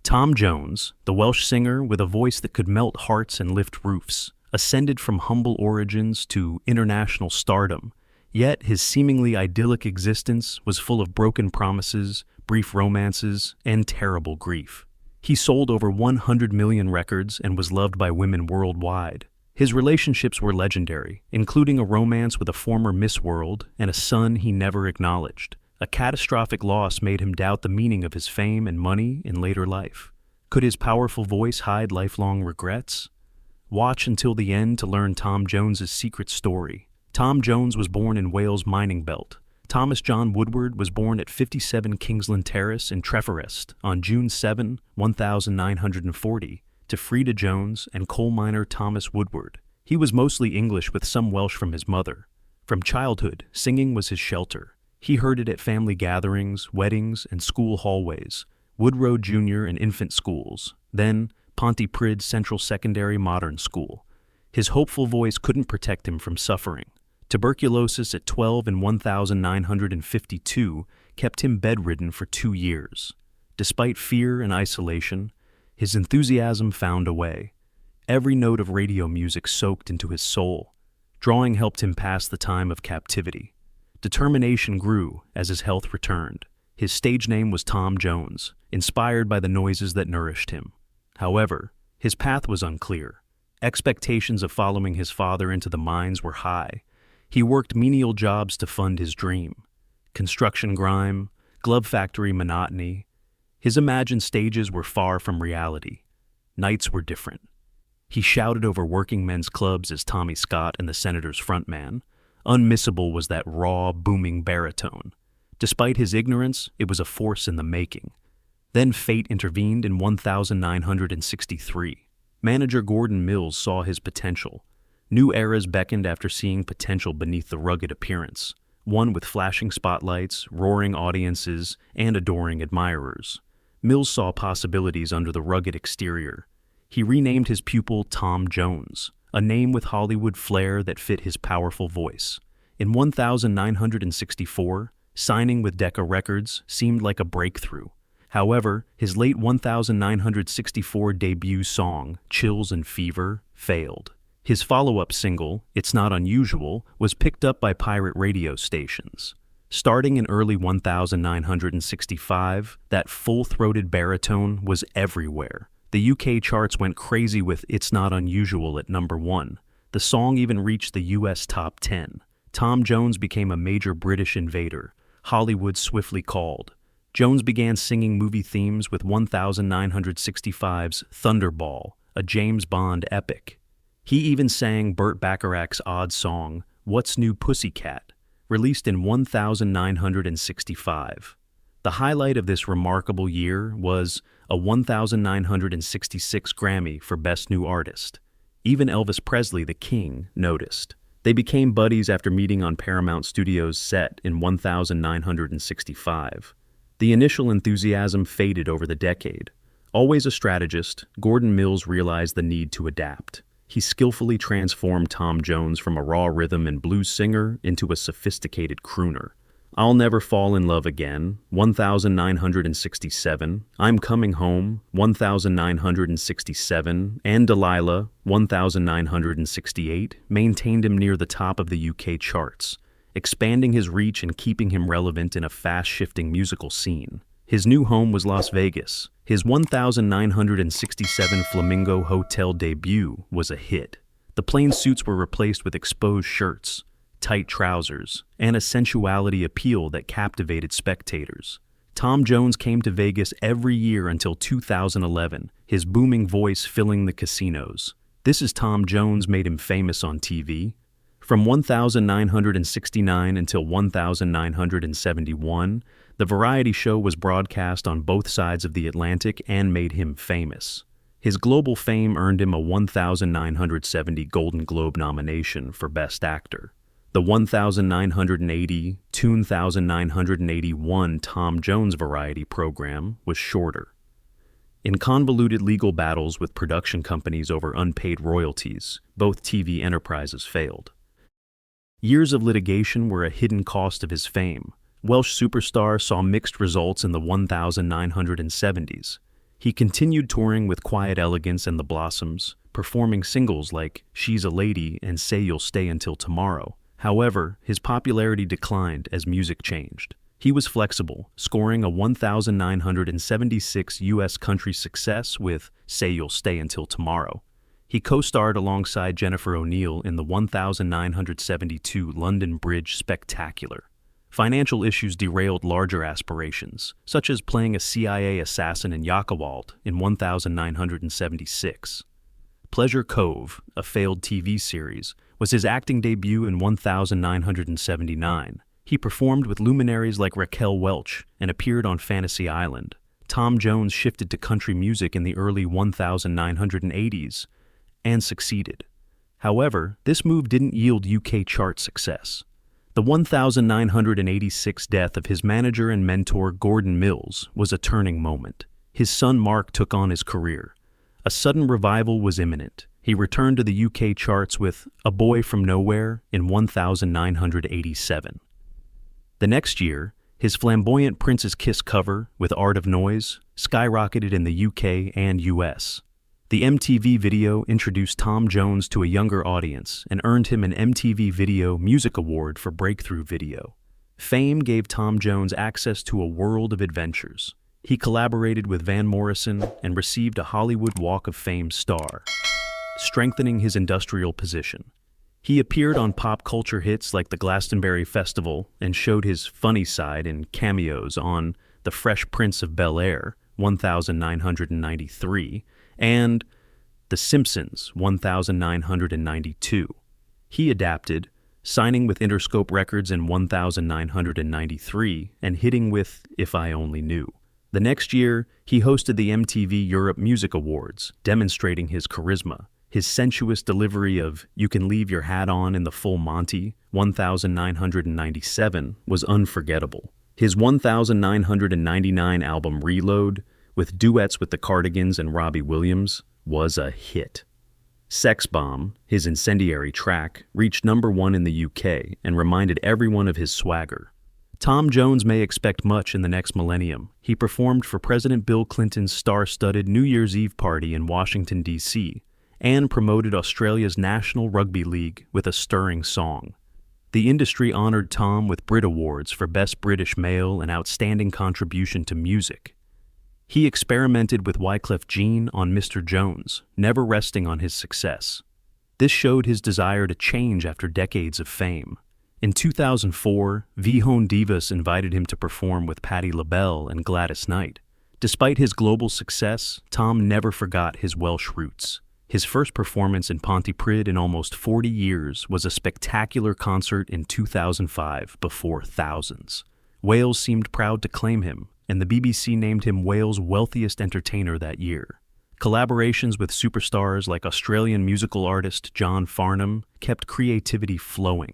Tom Jones, the Welsh singer with a voice that could melt hearts and lift roofs, ascended from humble origins to international stardom, yet his seemingly idyllic existence was full of broken promises, brief romances, and terrible grief. He sold over 100 million records and was loved by women worldwide. His relationships were legendary, including a romance with a former Miss World and a son he never acknowledged. A catastrophic loss made him doubt the meaning of his fame and money in later life. Could his powerful voice hide lifelong regrets? Watch until the end to learn Tom Jones's secret story. Tom Jones was born in Wales' mining belt. Thomas John Woodward was born at 57 Kingsland Terrace in Treforest on June 7, 1940, to Frida Jones and coal miner Thomas Woodward. He was mostly English with some Welsh from his mother. From childhood, singing was his shelter. He heard it at family gatherings, weddings, and school hallways, Woodrow Junior and infant schools, then Pontypridd Central Secondary Modern School. His hopeful voice couldn't protect him from suffering. Tuberculosis at 12 in 1952 kept him bedridden for 2 years. Despite fear and isolation, his enthusiasm found a way. Every note of radio music soaked into his soul. Drawing helped him pass the time of captivity. Determination grew as his health returned. His stage name was Tom Jones, inspired by the noises that nourished him. However, his path was unclear. Expectations of following his father into the mines were high. He worked menial jobs to fund his dream. Construction grime, glove factory monotony. His imagined stages were far from reality. Nights were different. He shouted over working men's clubs as Tommy Scott and the Senators' frontman. Unmissable was that raw, booming baritone. Despite his ignorance, it was a force in the making. Then fate intervened in 1963. Manager Gordon Mills saw his potential. New eras beckoned after seeing potential beneath the rugged appearance, one with flashing spotlights, roaring audiences, and adoring admirers. Mills saw possibilities under the rugged exterior. He renamed his pupil Tom Jones, a name with Hollywood flair that fit his powerful voice. In 1964, signing with Decca Records seemed like a breakthrough. However, his late 1964 debut song, Chills and Fever, failed. His follow-up single, It's Not Unusual, was picked up by pirate radio stations. Starting in early 1965, that full-throated baritone was everywhere. The UK charts went crazy with It's Not Unusual at number 1. The song even reached the US top 10. Tom Jones became a major British invader. Hollywood swiftly called. Jones began singing movie themes with 1965's Thunderball, a James Bond epic. He even sang Burt Bacharach's odd song, What's New Pussycat, released in 1965. The highlight of this remarkable year was a 1966 Grammy for Best New Artist. Even Elvis Presley, the King, noticed. They became buddies after meeting on Paramount Studios' set in 1965. The initial enthusiasm faded over the decade. Always a strategist, Gordon Mills realized the need to adapt. He skillfully transformed Tom Jones from a raw rhythm and blues singer into a sophisticated crooner. I'll Never Fall in Love Again, 1967, I'm Coming Home, 1967, and Delilah, 1968, maintained him near the top of the UK charts, expanding his reach and keeping him relevant in a fast-shifting musical scene. His new home was Las Vegas. His 1967 Flamingo Hotel debut was a hit. The plain suits were replaced with exposed shirts, tight trousers, and a sensuality appeal that captivated spectators. Tom Jones came to Vegas every year until 2011, his booming voice filling the casinos. This Is Tom Jones made him famous on TV. From 1969 until 1971, the variety show was broadcast on both sides of the Atlantic and made him famous. His global fame earned him a 1970 Golden Globe nomination for Best Actor. The 1980 1981 Tom Jones variety program was shorter. In convoluted legal battles with production companies over unpaid royalties, both TV enterprises failed. Years of litigation were a hidden cost of his fame. Welsh superstar saw mixed results in the 1970s. He continued touring with Quiet Elegance and the Blossoms, performing singles like She's a Lady and Say You'll Stay Until Tomorrow. However, his popularity declined as music changed. He was flexible, scoring a 1,976 U.S. country success with Say You'll Stay Until Tomorrow. He co-starred alongside Jennifer O'Neill in the 1972 London Bridge Spectacular. Financial issues derailed larger aspirations, such as playing a CIA assassin in Yakawalt in 1976. Pleasure Cove, a failed TV series, was his acting debut in 1979. He performed with luminaries like Raquel Welch and appeared on Fantasy Island. Tom Jones shifted to country music in the early 1980s and succeeded. However, this move didn't yield UK chart success. The 1986 death of his manager and mentor Gordon Mills was a turning moment. His son Mark took on his career. A sudden revival was imminent. He returned to the UK charts with A Boy from Nowhere in 1987. The next year, his flamboyant Prince's Kiss cover with Art of Noise skyrocketed in the UK and US. The MTV video introduced Tom Jones to a younger audience and earned him an MTV Video Music Award for Breakthrough Video. Fame gave Tom Jones access to a world of adventures. He collaborated with Van Morrison and received a Hollywood Walk of Fame star, strengthening his industrial position. He appeared on pop culture hits like the Glastonbury Festival and showed his funny side in cameos on The Fresh Prince of Bel-Air, 1993, and The Simpsons, 1992. He adapted, signing with Interscope Records in 1993 and hitting with If I Only Knew. The next year, he hosted the MTV Europe Music Awards, demonstrating his charisma. His sensuous delivery of You Can Leave Your Hat On in the Full Monty, 1997, was unforgettable. His 1999 album Reload, with duets with the Cardigans and Robbie Williams, was a hit. Sex Bomb, his incendiary track, reached #1 in the UK and reminded everyone of his swagger. Tom Jones may expect much in the next millennium. He performed for President Bill Clinton's star-studded New Year's Eve party in Washington, D.C., and promoted Australia's National Rugby League with a stirring song. The industry honored Tom with Brit Awards for Best British Male and Outstanding Contribution to Music. He experimented with Wyclef Jean on Mr. Jones, never resting on his success. This showed his desire to change after decades of fame. In 2004, Vihon Divas invited him to perform with Patti LaBelle and Gladys Knight. Despite his global success, Tom never forgot his Welsh roots. His first performance in Pontypridd in almost 40 years was a spectacular concert in 2005 before thousands. Wales seemed proud to claim him, and the BBC named him Wales' wealthiest entertainer that year. Collaborations with superstars like Australian musical artist John Farnham kept creativity flowing.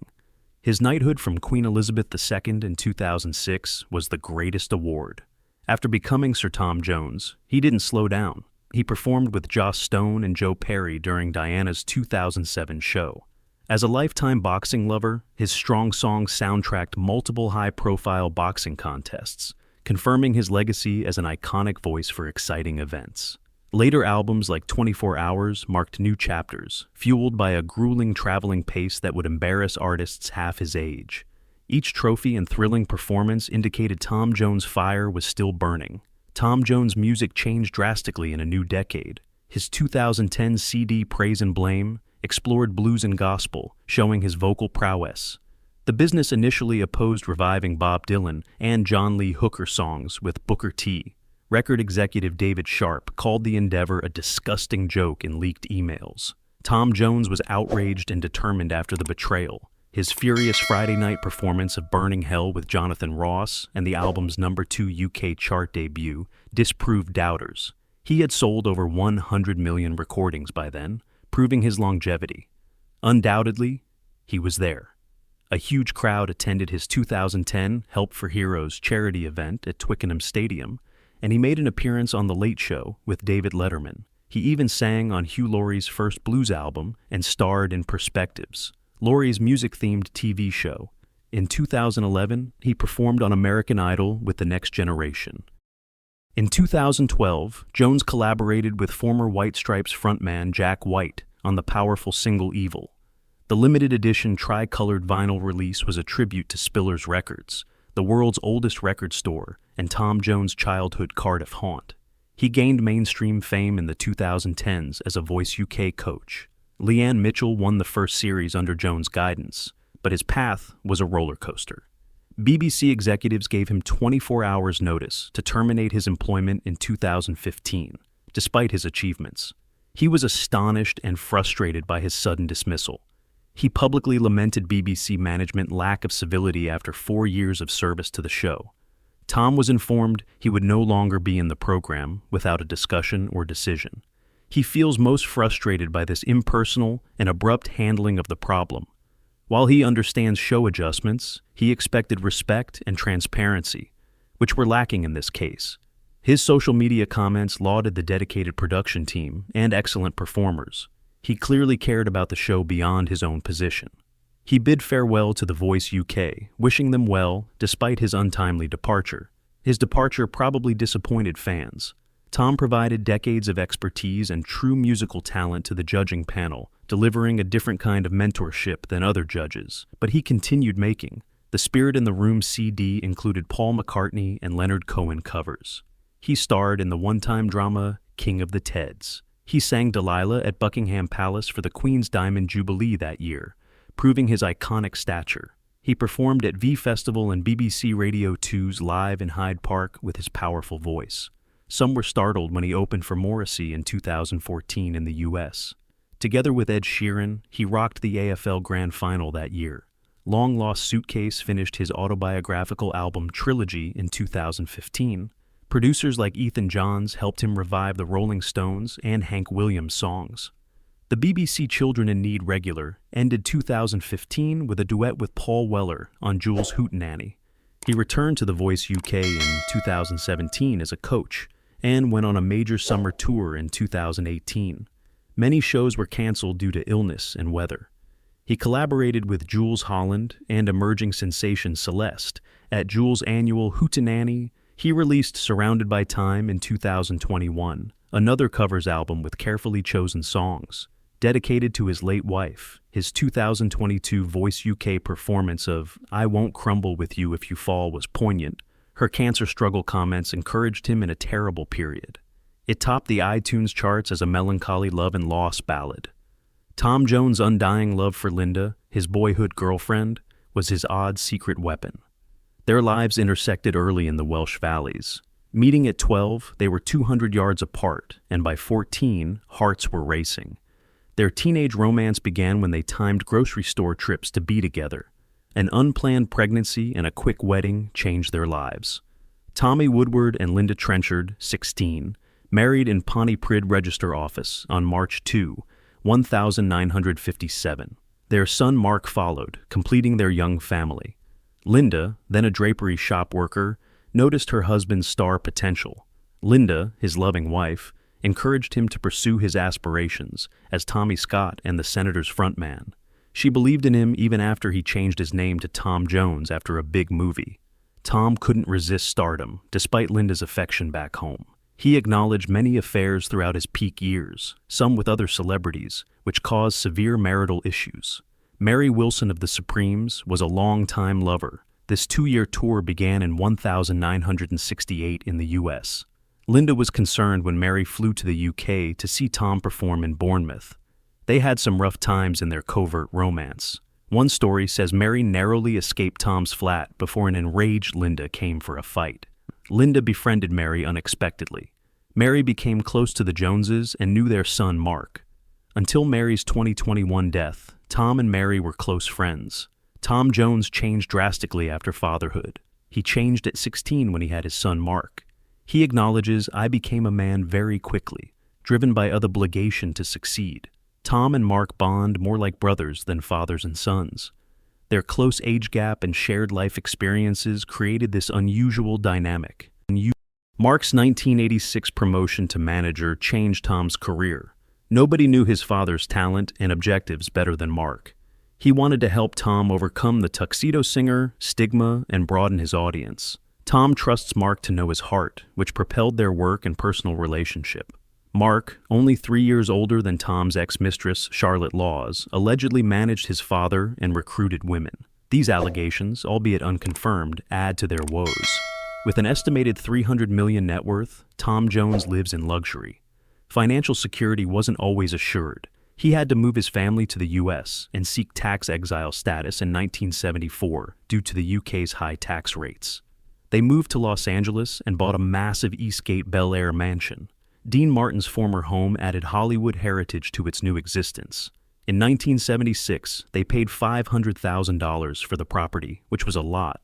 His knighthood from Queen Elizabeth II in 2006 was the greatest award. After becoming Sir Tom Jones, he didn't slow down. He performed with Joss Stone and Joe Perry during Diana's 2007 show. As a lifetime boxing lover, his strong songs soundtracked multiple high-profile boxing contests, confirming his legacy as an iconic voice for exciting events. Later albums like 24 Hours marked new chapters, fueled by a grueling traveling pace that would embarrass artists half his age. Each trophy and thrilling performance indicated Tom Jones' fire was still burning. Tom Jones' music changed drastically in a new decade. His 2010 CD Praise and Blame explored blues and gospel, showing his vocal prowess. The business initially opposed reviving Bob Dylan and John Lee Hooker songs with Booker T. Record executive David Sharp called the endeavor a disgusting joke in leaked emails. Tom Jones was outraged and determined after the betrayal. His furious Friday night performance of Burning Hell with Jonathan Ross and the album's #2 UK chart debut disproved doubters. He had sold over 100 million recordings by then, proving his longevity. Undoubtedly, he was there. A huge crowd attended his 2010 Help for Heroes charity event at Twickenham Stadium, and he made an appearance on The Late Show with David Letterman. He even sang on Hugh Laurie's first blues album and starred in Perspectives, Laurie's music-themed TV show. In 2011, he performed on American Idol with The Next Generation. In 2012, Jones collaborated with former White Stripes frontman Jack White on the powerful single Evil. The limited edition tri-colored vinyl release was a tribute to Spiller's Records, the world's oldest record store and Tom Jones' childhood Cardiff haunt. He gained mainstream fame in the 2010s as a Voice UK coach. Leanne Mitchell won the first series under Jones' guidance, but his path was a roller coaster. BBC executives gave him 24 hours notice to terminate his employment in 2015, despite his achievements. He was astonished and frustrated by his sudden dismissal. He publicly lamented BBC management's lack of civility after 4 years of service to the show. Tom was informed he would no longer be in the program without a discussion or decision. He feels most frustrated by this impersonal and abrupt handling of the problem. While he understands show adjustments, he expected respect and transparency, which were lacking in this case. His social media comments lauded the dedicated production team and excellent performers. He clearly cared about the show beyond his own position. He bid farewell to The Voice UK, wishing them well despite his untimely departure. His departure probably disappointed fans. Tom provided decades of expertise and true musical talent to the judging panel, delivering a different kind of mentorship than other judges. But he continued making. The Spirit in the Room CD included Paul McCartney and Leonard Cohen covers. He starred in the one-time drama King of the Teds. He sang Delilah at Buckingham Palace for the Queen's Diamond Jubilee that year, proving his iconic stature. He performed at V Festival and BBC Radio 2's Live in Hyde Park with his powerful voice. Some were startled when he opened for Morrissey in 2014 in the US. Together with Ed Sheeran, he rocked the AFL Grand Final that year. Long Lost Suitcase finished his autobiographical album Trilogy in 2015. Producers like Ethan Johns helped him revive the Rolling Stones and Hank Williams songs. The BBC Children in Need regular ended 2015 with a duet with Paul Weller on Jules' Hootenanny. He returned to The Voice UK in 2017 as a coach and went on a major summer tour in 2018. Many shows were cancelled due to illness and weather. He collaborated with Jules Holland and emerging sensation Celeste at Jules' annual Hootenanny. He released Surrounded by Time in 2021, another covers album with carefully chosen songs. Dedicated to his late wife, his 2022 Voice UK performance of I Won't Crumble With You If You Fall was poignant. Her cancer struggle comments encouraged him in a terrible period. It topped the iTunes charts as a melancholy love and loss ballad. Tom Jones' undying love for Linda, his boyhood girlfriend, was his odd secret weapon. Their lives intersected early in the Welsh valleys. Meeting at 12, they were 200 yards apart, and by 14, hearts were racing. Their teenage romance began when they timed grocery store trips to be together. An unplanned pregnancy and a quick wedding changed their lives. Tommy Woodward and Linda Trenchard, 16, married in Pontypridd Register Office on March 2, 1957. Their son Mark followed, completing their young family. Linda, then a drapery shop worker, noticed her husband's star potential. Linda, his loving wife, encouraged him to pursue his aspirations as Tommy Scott and the Senators' frontman. She believed in him even after he changed his name to Tom Jones after a big movie. Tom couldn't resist stardom, despite Linda's affection back home. He acknowledged many affairs throughout his peak years, some with other celebrities, which caused severe marital issues. Mary Wilson of the Supremes was a long-time lover. This 2-year tour began in 1968 in the U.S. Linda was concerned when Mary flew to the UK to see Tom perform in Bournemouth. They had some rough times in their covert romance. One story says Mary narrowly escaped Tom's flat before an enraged Linda came for a fight. Linda befriended Mary unexpectedly. Mary became close to the Joneses and knew their son Mark. Until Mary's 2021 death, Tom and Mary were close friends. Tom Jones changed drastically after fatherhood. He changed at 16 when he had his son Mark. He acknowledges, I became a man very quickly, driven by obligation to succeed. Tom and Mark bond more like brothers than fathers and sons. Their close age gap and shared life experiences created this unusual dynamic. Mark's 1986 promotion to manager changed Tom's career. Nobody knew his father's talent and objectives better than Mark. He wanted to help Tom overcome the tuxedo singer, stigma, and broaden his audience. Tom trusts Mark to know his heart, which propelled their work and personal relationship. Mark, only 3 years older than Tom's ex-mistress, Charlotte Laws, allegedly managed his father and recruited women. These allegations, albeit unconfirmed, add to their woes. With an estimated $300 million net worth, Tom Jones lives in luxury. Financial security wasn't always assured. He had to move his family to the U.S. and seek tax exile status in 1974 due to the UK's high tax rates. They moved to Los Angeles and bought a massive Eastgate Bel Air mansion. Dean Martin's former home added Hollywood heritage to its new existence. In 1976, they paid $500,000 for the property, which was a lot.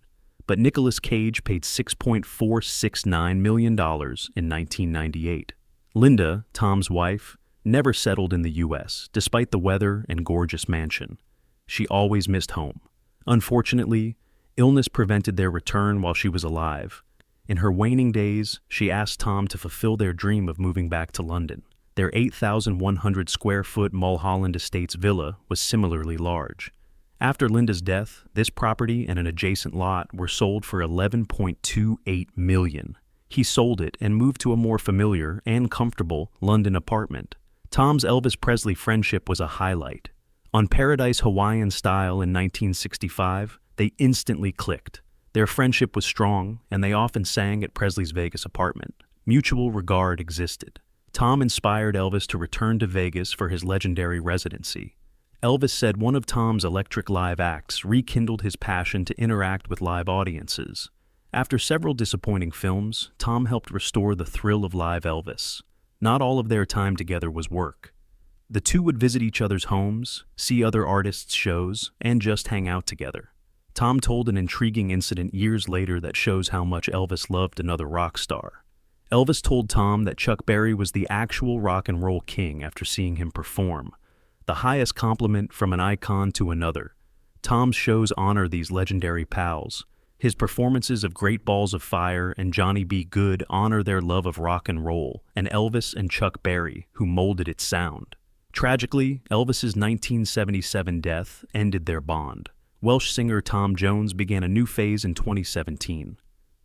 But Nicolas Cage paid $6.469 million in 1998. Linda, Tom's wife, never settled in the U.S., despite the weather and gorgeous mansion. She always missed home. Unfortunately, illness prevented their return while she was alive. In her waning days, she asked Tom to fulfill their dream of moving back to London. Their 8,100 square foot Mulholland Estates villa was similarly large. After Linda's death, this property and an adjacent lot were sold for $11.28 million. He sold it and moved to a more familiar and comfortable London apartment. Tom's Elvis Presley friendship was a highlight. On Paradise Hawaiian Style in 1965, they instantly clicked. Their friendship was strong, and they often sang at Presley's Vegas apartment. Mutual regard existed. Tom inspired Elvis to return to Vegas for his legendary residency. Elvis said one of Tom's electric live acts rekindled his passion to interact with live audiences. After several disappointing films, Tom helped restore the thrill of live Elvis. Not all of their time together was work. The two would visit each other's homes, see other artists' shows, and just hang out together. Tom told an intriguing incident years later that shows how much Elvis loved another rock star. Elvis told Tom that Chuck Berry was the actual rock and roll king after seeing him perform, the highest compliment from an icon to another. Tom's shows honor these legendary pals. His performances of Great Balls of Fire and Johnny B. Goode honor their love of rock and roll, and Elvis and Chuck Berry, who molded its sound. Tragically, Elvis's 1977 death ended their bond. Welsh singer Tom Jones began a new phase in 2017.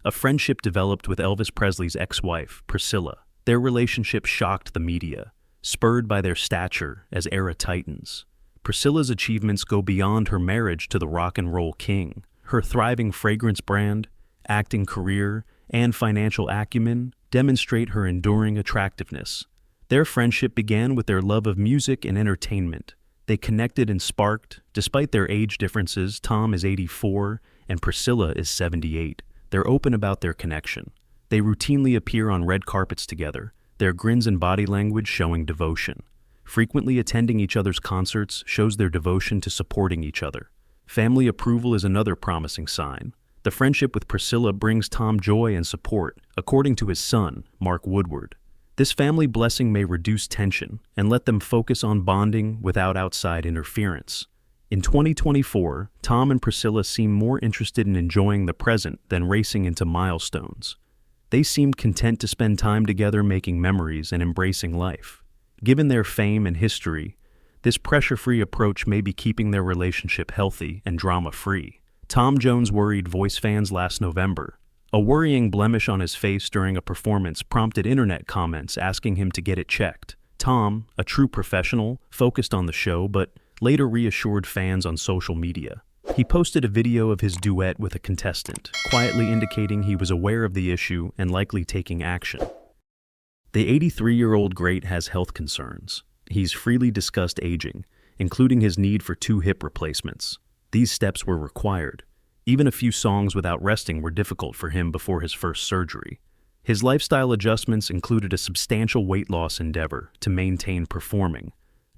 A friendship developed with Elvis Presley's ex-wife, Priscilla. Their relationship shocked the media, spurred by their stature as era titans. Priscilla's achievements go beyond her marriage to the rock and roll king. Her thriving fragrance brand, acting career, and financial acumen demonstrate her enduring attractiveness. Their friendship began with their love of music and entertainment. They connected and sparked. Despite their age differences, Tom is 84 and Priscilla is 78. They're open about their connection. They routinely appear on red carpets together, their grins and body language showing devotion. Frequently attending each other's concerts shows their devotion to supporting each other. Family approval is another promising sign. The friendship with Priscilla brings Tom joy and support, according to his son, Mark Woodward. This family blessing may reduce tension and let them focus on bonding without outside interference. In 2024, Tom and Priscilla seem more interested in enjoying the present than racing into milestones. They seemed content to spend time together making memories and embracing life. Given their fame and history, this pressure-free approach may be keeping their relationship healthy and drama-free. Tom Jones worried Voice fans last November. A worrying blemish on his face during a performance prompted internet comments asking him to get it checked. Tom, a true professional, focused on the show but later reassured fans on social media. He posted a video of his duet with a contestant, quietly indicating he was aware of the issue and likely taking action. The 83-year-old great has health concerns. He's freely discussed aging, including his need for 2 hip replacements. These steps were required. Even a few songs without resting were difficult for him before his first surgery. His lifestyle adjustments included a substantial weight loss endeavor to maintain performing.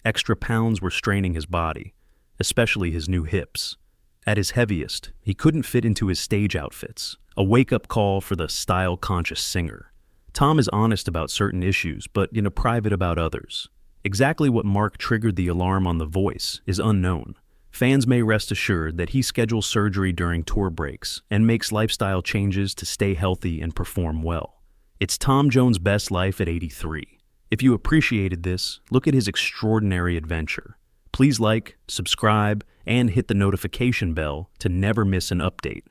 Extra pounds were straining his body, especially his new hips. At his heaviest, he couldn't fit into his stage outfits, a wake-up call for the style-conscious singer. Tom is honest about certain issues, but private about others. Exactly what Mark triggered the alarm on The Voice is unknown. Fans may rest assured that he schedules surgery during tour breaks and makes lifestyle changes to stay healthy and perform well. It's Tom Jones' best life at 83. If you appreciated this, look at his extraordinary adventure. Please like, subscribe, and hit the notification bell to never miss an update.